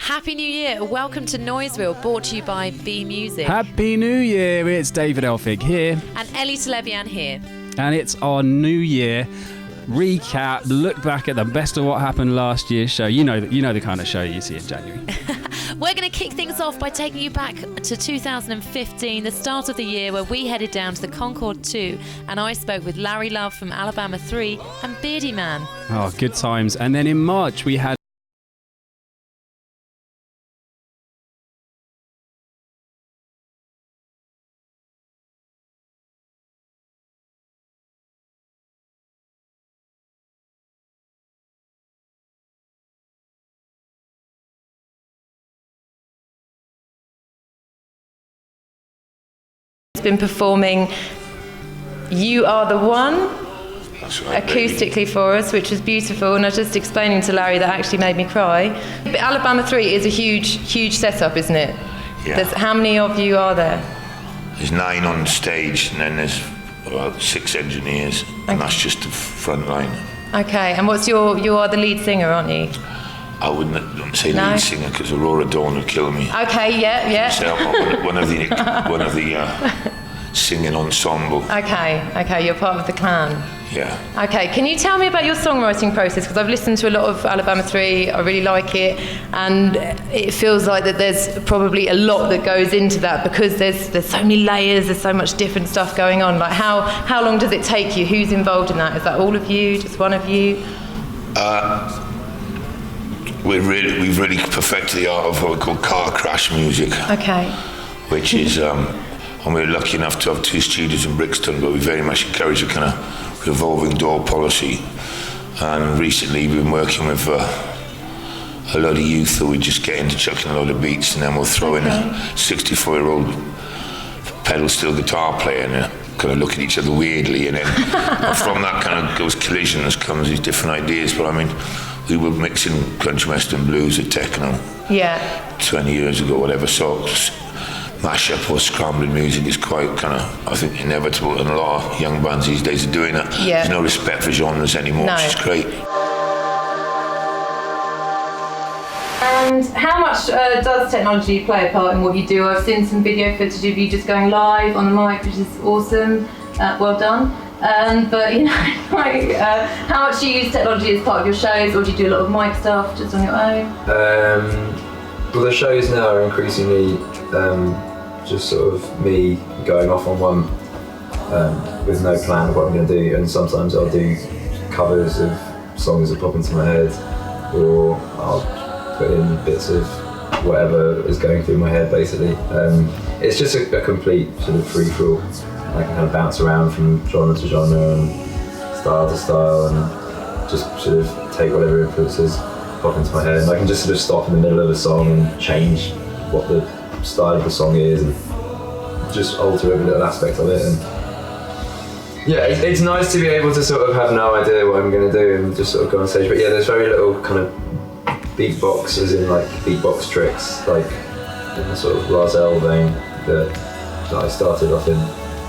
Happy New Year. Welcome to Noiseville, brought to you by Bmusic. Happy New Year. It's David Elphig here. And Ellie Televian here. And it's our New Year recap, look back at the best of what happened last year's show. You know the kind of show you see in January. We're going to kick things off by taking you back to 2015, the start of the year where we headed down to the Concorde 2 and I spoke with Larry Love from Alabama 3 and Beardyman. Oh, good times. And then in March we had been performing You Are the One acoustically for us, which was beautiful, and I was just explaining to Larry that actually made me cry. But Alabama 3 is a huge setup, isn't it? Yeah. How many of you are there? There's 9 on stage, and then there's about 6 engineers, and that's just the front line. Okay, and you are the lead singer, aren't you? I wouldn't say lead singer because Aurora Dawn would kill me. Okay, yeah. So I'm one of the singing ensemble. Okay, you're part of the clan. Yeah. Okay, can you tell me about your songwriting process? Because I've listened to a lot of Alabama 3, I really like it, and it feels like that there's probably a lot that goes into that because there's so many layers, there's so much different stuff going on. Like how long does it take you? Who's involved in that? Is that all of you? Just one of you? We've really perfected the art of what we call car crash music. Okay. Which is, and we're lucky enough to have 2 studios in Brixton, but we very much encourage a kind of revolving door policy. And recently we've been working with a lot of youth who we just get into chucking a lot of beats, and then we'll throw in a 64-year-old pedal steel guitar player and kind of look at each other weirdly, and then from that kind of those collisions comes these different ideas. But I mean, we were mixing country western blues with techno 20 years ago, whatever. So mashup or scrambling music is quite kind of, I think, inevitable, and a lot of young bands these days are doing that. There's no respect for genres anymore, which is great. And how much does technology play a part in what you do? I've seen some video footage of you just going live on the mic, which is awesome. Well done. But how much do you use technology as part of your shows, or do you do a lot of mic stuff just on your own? Well, the shows now are increasingly just sort of me going off on one with no plan of what I'm going to do, and sometimes I'll do covers of songs that pop into my head, or I'll put in bits of whatever is going through my head, basically. It's just a complete sort of free-for-all. I can kind of bounce around from genre to genre and style to style, and just sort of take whatever influences pop into my head. And I can just sort of stop in the middle of a song and change what the style of the song is, and just alter every little aspect of it. And yeah, it's nice to be able to sort of have no idea what I'm going to do and just sort of go on stage. But yeah, there's very little kind of beatbox, as in like beatbox tricks, like in the sort of Razel vein that I started off in.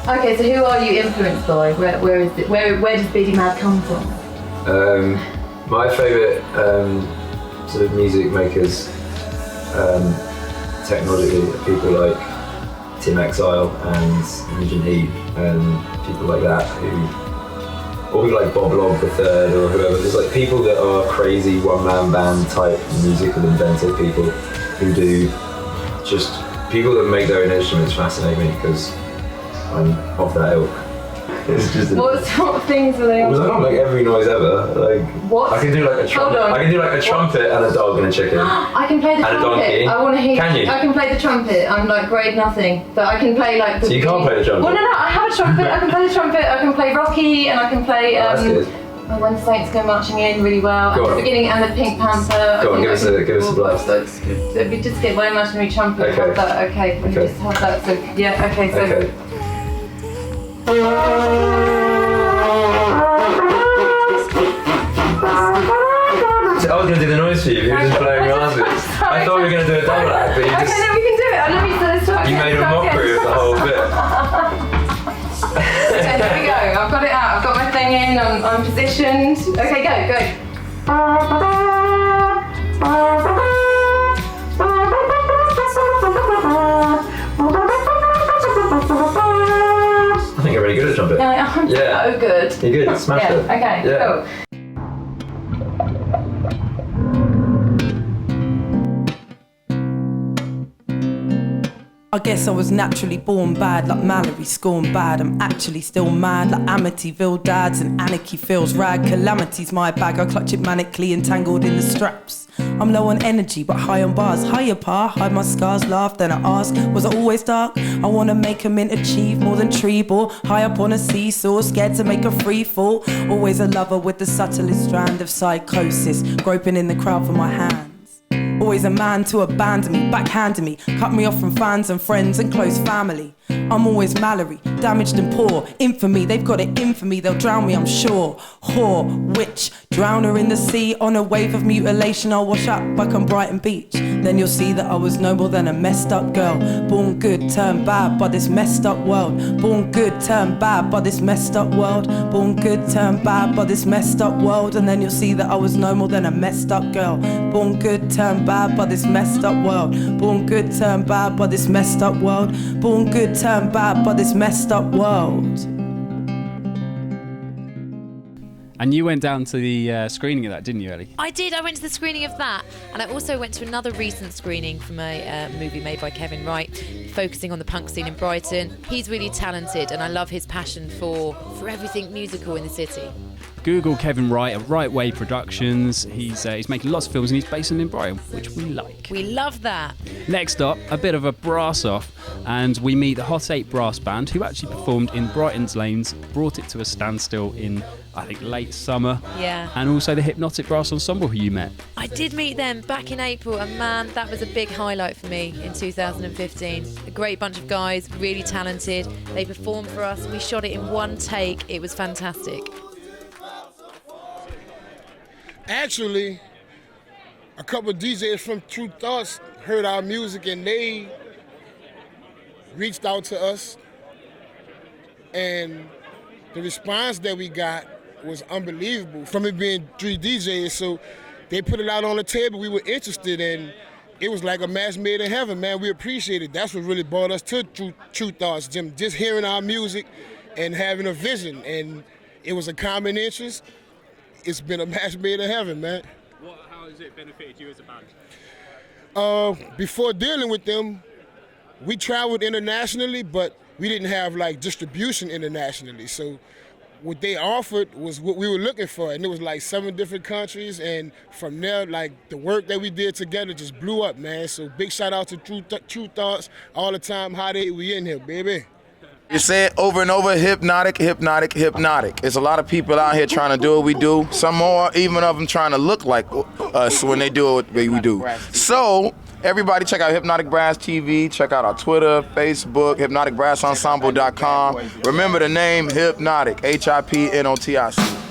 Okay, so who are you influenced by? Where does Beardyman come from? My favourite sort of music makers technologically are people like Tim Exile and Imogen Heap and people like that, or people like Bob Log the Third or whoever. There's like people that are crazy one-man band type musical inventive people who do just people that make their own instruments fascinate me because I'm of that ilk. It's just what sort of things are they on? Because I don't make every noise ever. Like what? I can do like a trumpet. I can do like a trumpet and a dog and a chicken. I can play the and trumpet. A donkey. I want to hear. Can you? I can play the trumpet. I'm like grade nothing, but I can play like. So you can't play the trumpet? Well, no. I have a trumpet. I can play the trumpet. I can play Rocky, and I can play. That's good. When the Saints Go Marching In really well. Go at on. the beginning, and the Pink Panther. Go on, give us a blast. If we just get one imaginary trumpet, okay. Have that. Okay, we just have that. So yeah. Okay. So. Okay. I was going to do the noise for you, you were just blowing raspberries. I thought we were going to do a double act, but you just... Okay, then we can do it. I know you said this time. You made a mockery of the whole bit. Okay, there we go. I've got it out. I've got my thing in. I'm positioned. Okay, go. You're good. Smash it. Okay. Yeah. Cool. I guess I was naturally born bad, like Mallory scorn bad. I'm actually still mad, like Amityville dads, and anarchy feels rag. Calamity's my bag, I clutch it manically entangled in the straps. I'm low on energy, but high on bars. Higher par, hide my scars, laugh, then I ask, was I always dark? I wanna make a mint achieve more than treble. High up on a seesaw, scared to make a free fall. Always a lover with the subtlest strand of psychosis, groping in the crowd for my hand. Always a man to abandon me, backhanding me, cut me off from fans and friends and close family. I'm always Mallory, damaged and poor. Infamy, they've got it in for me, they'll drown me, I'm sure. Whore, witch, drown her in the sea. On a wave of mutilation, I'll wash up back on Brighton beach. Then you'll see that I was no more than a messed up girl. Born good, turned bad by this messed up world. Born good, turned bad by this messed up world. Born good, turned bad by this messed up world. And then you'll see that I was no more than a messed up girl. Born good, turned bad by this messed up world. Born good, turned bad by this messed up world. Born good, turned bad by this messed up world. And you went down to the screening of that, didn't you, Ellie? I did. I went to the screening of that, and I also went to another recent screening from a movie made by Kevin Wright, focusing on the punk scene in Brighton. He's really talented, and I love his passion for everything musical in the city. Google Kevin Wright at Right Way Productions. He's making lots of films and he's based in Brighton, which we like. We love that. Next up, a bit of a brass off, and we meet the Hot 8 brass band, who actually performed in Brighton's lanes, brought it to a standstill in, I think, late summer. Yeah. And also the Hypnotic brass ensemble, who you met. I did meet them back in April, and man, that was a big highlight for me in 2015. A great bunch of guys, really talented. They performed for us. We shot it in one take. It was fantastic. Actually, a couple of DJs from True Thoughts heard our music and they reached out to us, and the response that we got was unbelievable from it being 3 DJs. So they put it out on the table. We were interested, and it was like a match made in heaven, man. We appreciate it. That's what really brought us to True Thoughts, Jim. Just hearing our music and having a vision, and it was a common interest. It's been a match made in heaven, man. How has it benefited you as a band? Before dealing with them, we traveled internationally, but we didn't have like distribution internationally. So what they offered was what we were looking for, and it was like 7 different countries. And from there, like the work that we did together just blew up, man. So big shout out to True Thoughts all the time. Hot 8, we in here, baby. You say it over and over, hypnotic, hypnotic, hypnotic. There's a lot of people out here trying to do what we do. Some more even of them trying to look like us when they do what we do. So, everybody check out Hypnotic Brass TV, check out our Twitter, Facebook, hypnoticbrassensemble.com. Remember the name Hypnotic, HIPNOTIC.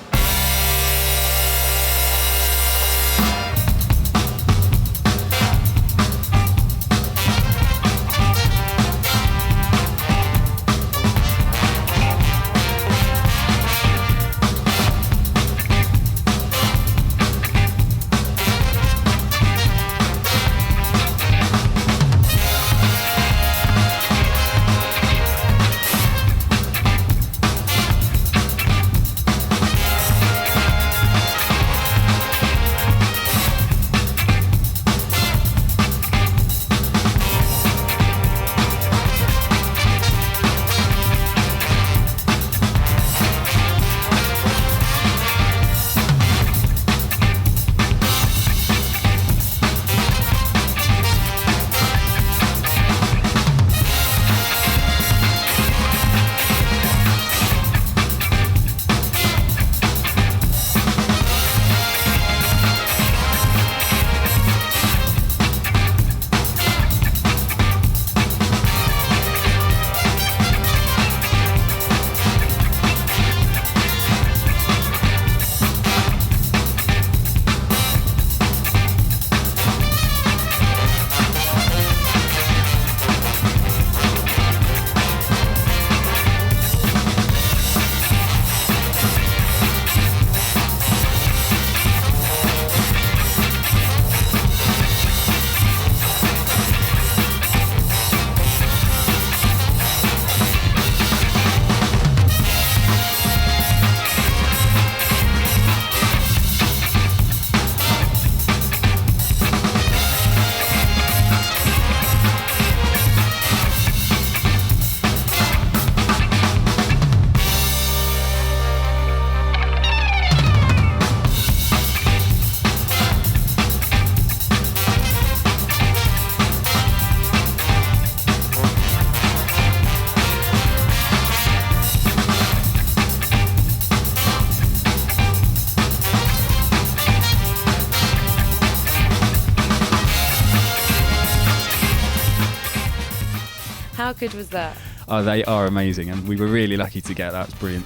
How good was that? Oh, they are amazing, and we were really lucky to get that. It's brilliant.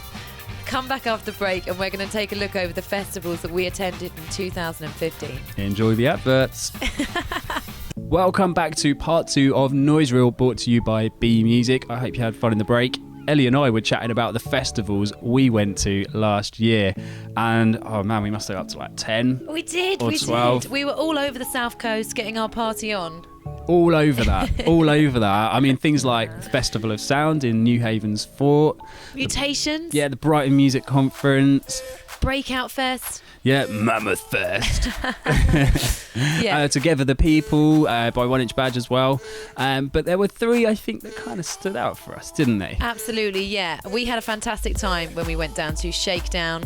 Come back after the break and we're going to take a look over the festivals that we attended in 2015. Enjoy the adverts. Welcome back to part 2 of Noise Reel, brought to you by Bmusic. I hope you had fun in the break. Ellie and I were chatting about the festivals we went to last year, and oh man, we must have got up to like 10. We did, or 12. We were all over the South Coast getting our party on. All over that, all over that. I mean, things like the Festival of Sound in New Haven's Fort. Mutations. The Brighton Music Conference. Breakout Fest. Yeah, Mammoth Fest. Yeah. Together the People by 1 Inch Badge as well. But there were 3, I think, that kind of stood out for us, didn't they? Absolutely, yeah. We had a fantastic time when we went down to Shakedown,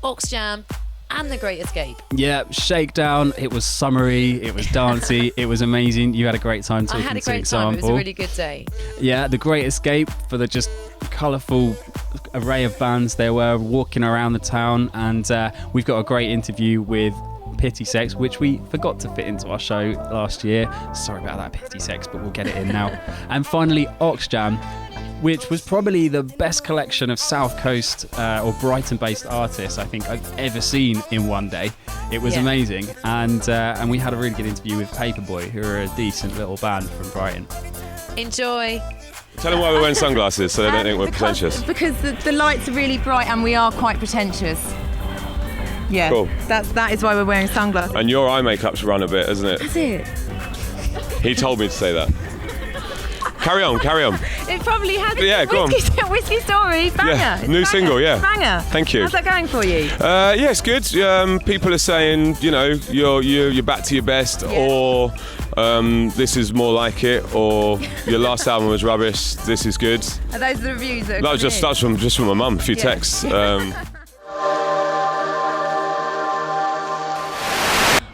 Oxjam, and The Great Escape. Yeah, Shakedown. It was summery, it was dancey, it was amazing. You had a great time I talking had a to great Ensemble. time. It was a really good day. Yeah, The Great Escape, for the just colourful array of bands there were walking around the town, and we've got a great interview with Pity Sex, which we forgot to fit into our show last year. Sorry about that, Pity Sex, but we'll get it in now. And finally, Oxjam, which was probably the best collection of South Coast or Brighton-based artists I think I've ever seen in one day. It was amazing, and we had a really good interview with Paperboy, who are a decent little band from Brighton. Enjoy. Tell them why we're wearing sunglasses so they don't think we're pretentious. Because the lights are really bright and we are quite pretentious. Yeah, Cool. that is why we're wearing sunglasses. And your eye makeup's run a bit, isn't it? That's it. He told me to say that. Carry on. It probably has. Yeah, go on. Whiskey Story, banger. Yeah, It's new banger. single, yeah. Banger. Thank you. How's that going for you? Yeah, it's good. People are saying, you know, you're back to your best, or this is more like it, or your last album was rubbish. This is good. Are those the reviews that are That was just from my mum. A few texts.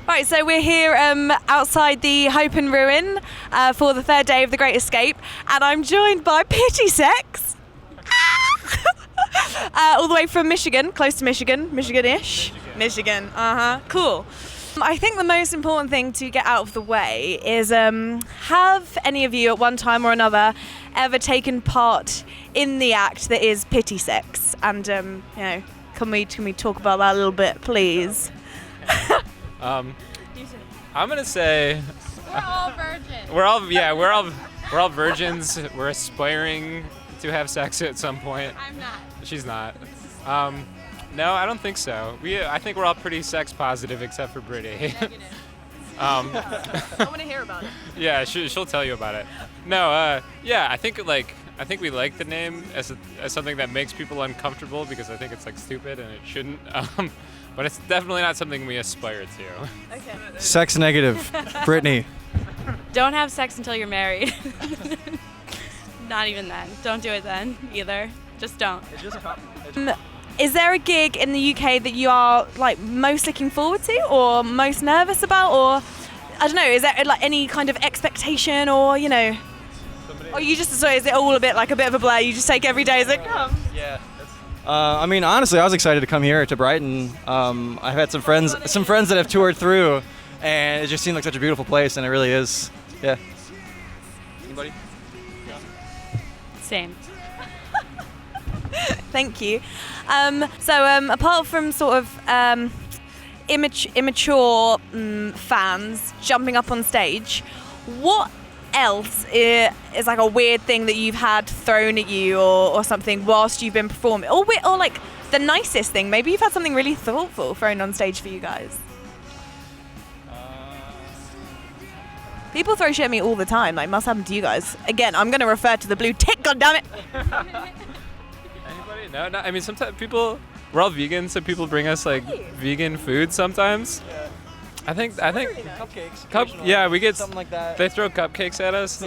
Right, so we're here outside the Hope and Ruin for the 3rd day of The Great Escape, and I'm joined by Pity Sex, all the way from Michigan, close to Michigan-ish. Michigan, cool. I think the most important thing to get out of the way is have any of you at one time or another ever taken part in the act that is Pity Sex? And, you know, can we talk about that a little bit, please? I'm gonna say we're all virgins. We're all virgins. We're aspiring to have sex at some point. I'm not. She's not. No, I don't think so. I think we're all pretty sex positive except for Brittany. I want to hear about it. Yeah, she'll tell you about it. No, yeah, I think we like the name as something that makes people uncomfortable because I think it's like stupid and it shouldn't. But it's definitely not something we aspire to. Okay. Sex negative, Brittany. Don't have sex until you're married. Not even then. Don't do it then either. Just don't. Is there a gig in the UK that you are like most looking forward to or most nervous about, or I don't know, is there like any kind of expectation, or you know, or you just, so is it all a bit of a blur? You just take every day as it comes? Yeah. I mean, honestly, I was excited to come here to Brighton. I've had some friends that have toured through, and it just seemed like such a beautiful place, and it really is. Yeah. Anybody? Same. Thank you. So apart from sort of immature fans jumping up on stage, what else is like a weird thing that you've had thrown at you or something whilst you've been performing, or like the nicest thing? Maybe you've had something really thoughtful thrown on stage for you guys. People throw shit at me all the time. Like, must happen to you guys. Again, I'm going to refer to the blue tick. goddammit. Anybody? No. I mean, sometimes we're all vegan, so people bring us like vegan food sometimes. Yeah. I think cupcakes. Yeah, we get something like that. They throw cupcakes at us.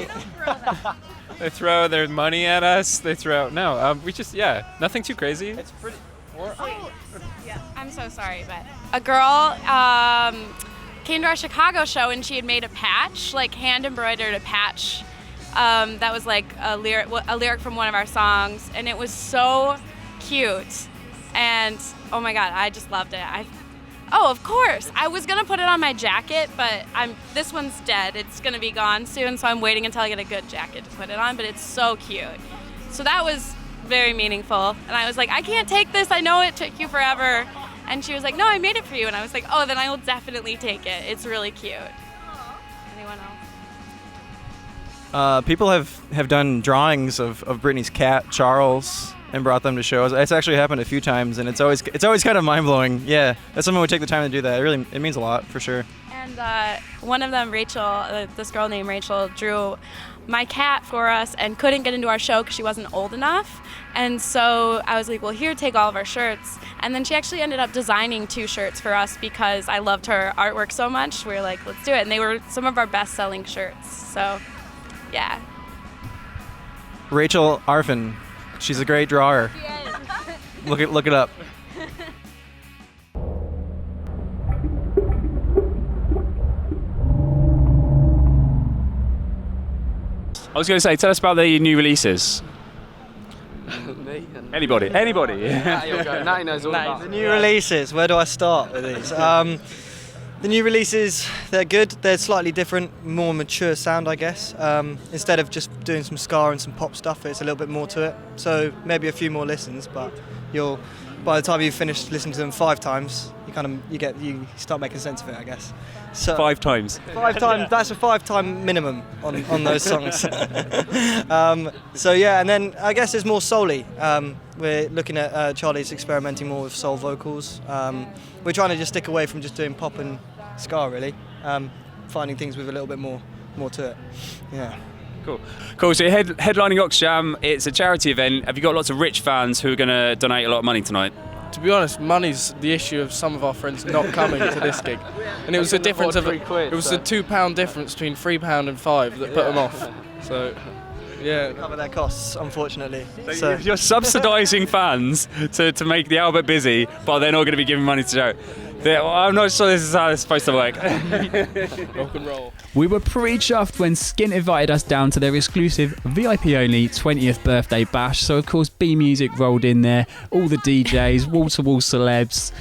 They throw their money at us. They throw we just nothing too crazy. It's pretty. Yeah, I'm so sorry, but a girl came to our Chicago show and she had made a patch, like hand embroidered a patch that was like a lyric from one of our songs, and it was so cute. And oh my God, I just loved it. Oh, of course. I was gonna put it on my jacket, but this one's dead. It's gonna be gone soon, so I'm waiting until I get a good jacket to put it on, but it's so cute. So that was very meaningful. And I was like, I can't take this. I know it took you forever. And she was like, no, I made it for you. And I was like, oh, then I will definitely take it. It's really cute. Anyone else? People have done drawings of Britney's cat, Charles, and brought them to shows. It's actually happened a few times, and it's always kind of mind-blowing. Yeah, that someone would take the time to do that. It means a lot, for sure. And one of them, Rachel, this girl named Rachel, drew my cat for us and couldn't get into our show because she wasn't old enough. And so I was like, well, here, take all of our shirts. And then she actually ended up designing 2 shirts for us because I loved her artwork so much. We were like, let's do it. And they were some of our best-selling shirts. So, yeah. Rachel Arfin, she's a great drawer. Look it up. I was going to say, tell us about the new releases. Anybody? Natty knows all about The new releases, where do I start with these? The new releases, they're good. They're slightly different, more mature sound, I guess. Instead of just doing some ska and some pop stuff, it's a little bit more to it. So maybe a few more listens, but by the time you've finished listening to them 5 times, you start making sense of it, I guess. So 5 times. 5 times. That's a 5-time minimum on those songs. So yeah, and then I guess it's more soul-y. We're looking at Charlie's experimenting more with soul vocals. We're trying to just stick away from just doing pop and ska, really. Finding things with a little bit more to it. Yeah. Cool. So you're headlining Oxjam. It's a charity event. Have you got lots of rich fans who are going to donate a lot of money tonight? To be honest, money's the issue of some of our friends not coming to this gig, and it was the difference of it was the £2 difference between £3 and £5 that put them off. So, yeah, cover their costs, unfortunately. So you're subsidising fans to make the Albert busy, but they're not going to be giving money to Joe. I'm not sure this is how it's supposed to work. Rock and roll. We were pretty chuffed when Skint invited us down to their exclusive VIP-only 20th birthday bash. So, of course, Bmusic rolled in there, all the DJs, wall-to-wall celebs.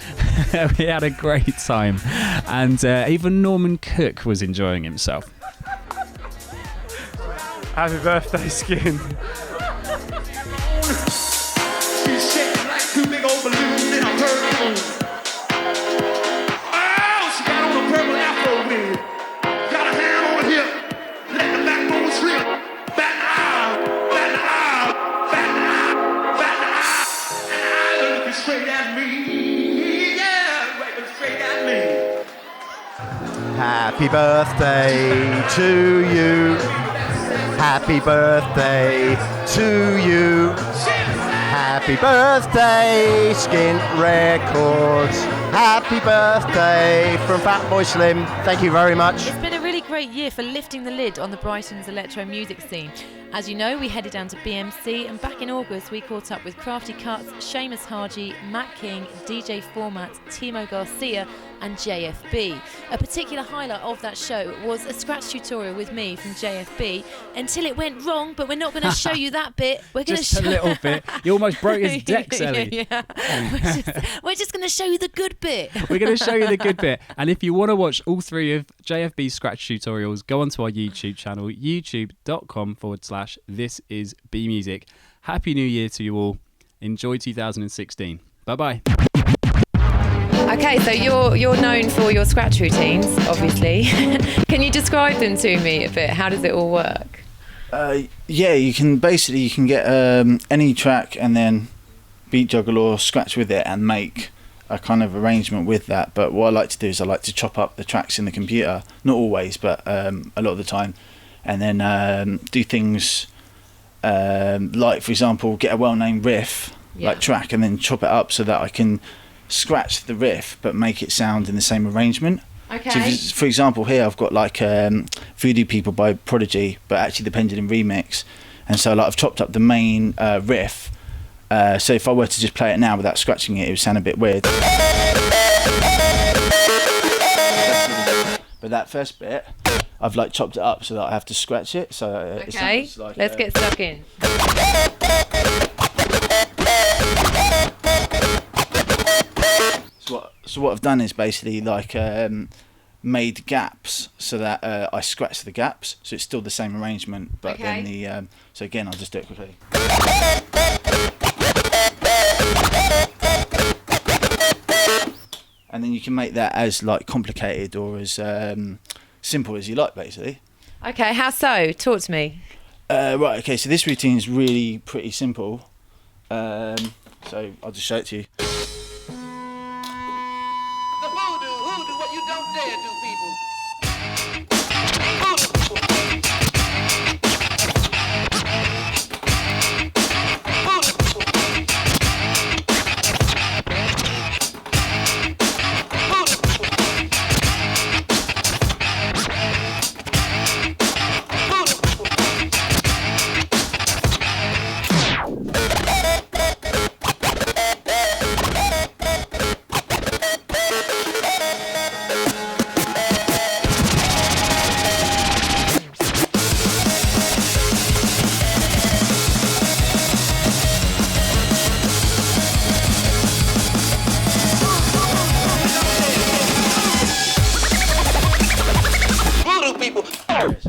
We had a great time. And even Norman Cook was enjoying himself. Happy birthday, Skint. She's shaking like 2 big old balloons in a hurricane. Purple afro wig, got a hand on hip, let the backbone slip, back the aisle, back the aisle, back the aisle, back the aisle, and I looking straight at me, yeah, looking straight at me. Happy birthday to you, happy birthday to you, happy birthday, Skint Records. Happy birthday from Fatboy Slim. Thank you very much. It's been a really great year for lifting the lid on the Brighton's electro music scene. As you know, we headed down to BMC, and back in August we caught up with Crafty Cuts, Seamus Haji, Matt King, DJ Format, Timo Garcia and JFB. A particular highlight of that show was a scratch tutorial with me from JFB until it went wrong, but we're not going to show you that bit. We're going to show a little bit. You almost broke his deck, Ellie. Yeah. We're just going to show you the good bit. We're going to show you the good bit. And if you want to watch all 3 of JFB's scratch tutorials, go onto our YouTube channel, youtube.com/thisisbmusic. Happy New Year to you all. Enjoy 2016. Bye-bye. Okay, so you're known for your scratch routines, obviously. Can you describe them to me a bit? How does it all work? Yeah, you can get any track and then beat juggle or scratch with it and make a kind of arrangement with that. But what I like to do is I like to chop up the tracks in the computer, not always, but a lot of the time, and then do things like, for example, get a well-known riff, like track, and then chop it up so that I can scratch the riff but make it sound in the same arrangement. Okay. So for example, here I've got like Voodoo People by Prodigy, but actually the Pendulum remix, and so like I've chopped up the main riff, so if I were to just play it now without scratching it, it would sound a bit weird. But that first bit, I've like chopped it up so that I have to scratch it. So okay, it like, let's get stuck in. So what I've done is basically like made gaps so that I scratch the gaps, so it's still the same arrangement, but then the so again I'll just do it quickly. And then you can make that as like complicated or as simple as you like, basically. Okay, how so? Talk to me. Right, okay, so this routine is really pretty simple. So I'll just show it to you.